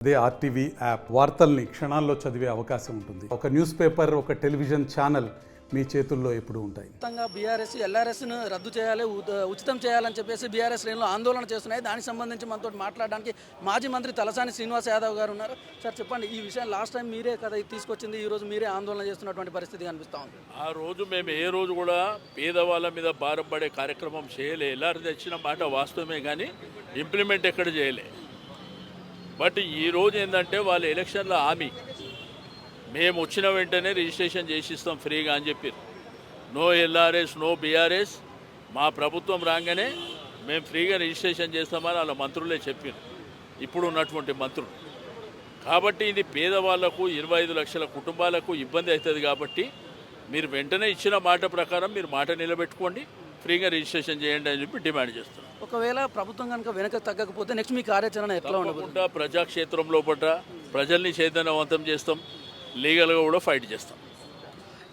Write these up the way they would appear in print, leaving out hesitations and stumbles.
అదే RTV app వార్తల్ని క్షణాల్లో చదివే అవకాశం ఉంటుంది. ఒక న్యూస్ పేపర్, ఒక టెలివిజన్ ఛానల్ మీ చేతుల్లో ఎప్పుడూ ఉంటాయి. మొత్తంగా బీఆర్ఎస్ ఎల్ఆర్ఎస్ను రద్దు చేయాలి, ఉచితం చేయాలని చెప్పేసి బీఆర్ఎస్ శ్రేణులు ఆందోళన చేస్తున్నాయి. దానికి సంబంధించి మనతో మాట్లాడడానికి మాజీ మంత్రి తలసాని శ్రీనివాస్ యాదవ్ గారు ఉన్నారు. సార్ చెప్పండి, ఈ విషయం లాస్ట్ టైం మీరే కదా ఇది తీసుకొచ్చింది, ఈ రోజు మీరే ఆందోళన చేస్తున్నటువంటి పరిస్థితి కనిపిస్తూ ఉంది. ఆ రోజు మేము ఏ రోజు కూడా పేదవాళ్ళ మీద భారం పడే కార్యక్రమం చేయలే. ఎల్ఆర్ తెచ్చిన మాట వాస్తవమే, కానీ ఇంప్లిమెంట్ ఎక్కడ చేయలే. బట్ ఈరోజు ఏంటంటే వాళ్ళ ఎలక్షన్ల హామీ, మేము వచ్చిన వెంటనే రిజిస్ట్రేషన్ చేసిస్తాం ఫ్రీగా అని చెప్పారు. నో ఎల్ఆర్ఎస్, నో బీఆర్ఎస్, మా ప్రభుత్వం రాగానే మేము ఫ్రీగా రిజిస్ట్రేషన్ చేస్తామని వాళ్ళ మంత్రులే చెప్పారు, ఇప్పుడు ఉన్నటువంటి మంత్రులు. కాబట్టి ఇది పేదవాళ్లకు 25 లక్షల కుటుంబాలకు ఇబ్బంది అవుతుంది. కాబట్టి మీరు వెంటనే ఇచ్చిన మాట ప్రకారం మీరు మాట నిలబెట్టుకోండి, ఫ్రీగా రిజిస్ట్రేషన్ చేయండి అని చెప్పి డిమాండ్ చేస్తున్నాం. ఒకవేళ ప్రభుత్వం కనుక వెనక తగ్గకపోతే నెక్స్ట్ మీ కార్యాచరణ ఎట్లా ఉండదు? ప్రజాక్షేత్రంలో పట్ల ప్రజల్ని చైతన్యవంతం చేస్తాం, లీగల్గా కూడా ఫైట్ చేస్తాం.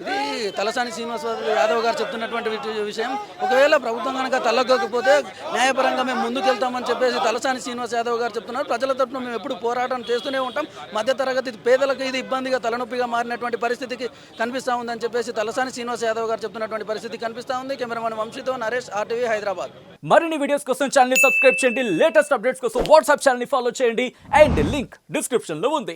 ఇది తలసాని శ్రీనివాస్ యాదవ్ గారు చెప్తున్నటువంటి విషయం. ఒకవేళ ప్రభుత్వం కనుక తగ్గకపోతే న్యాయపరంగా మేము ముందుకెళ్తామని చెప్పేసి తలసాని శ్రీనివాస్ యాదవ్ గారు చెప్తున్నారు. ప్రజల తరఫున మేము ఎప్పుడు పోరాటం చేస్తూనే ఉంటాం. మధ్యతరగతి పేదలకు ఇది ఇబ్బందిగా, తలనొప్పిగా మారినటువంటి పరిస్థితికి కనిపిస్తూ ఉందని చెప్పేసి తలసాని శ్రీనివాస్ యాదవ్ గారు చెప్తున్నటువంటి పరిస్థితి కనిపిస్తూ ఉంది. కెమెరామెన్ వంశీతో నరేష్, ఆర్టీవీ హైదరాబాద్. మరిన్ని వీడియోస్ కోసం ఛానల్ ని సబ్స్క్రైబ్ చేయండి. లేటెస్ట్ అప్డేట్స్ కోసం వాట్సాప్ ఛానల్ ని ఫాలో చేయండి. అండ్ లింక్ డిస్క్రిప్షన్ లో ఉంది.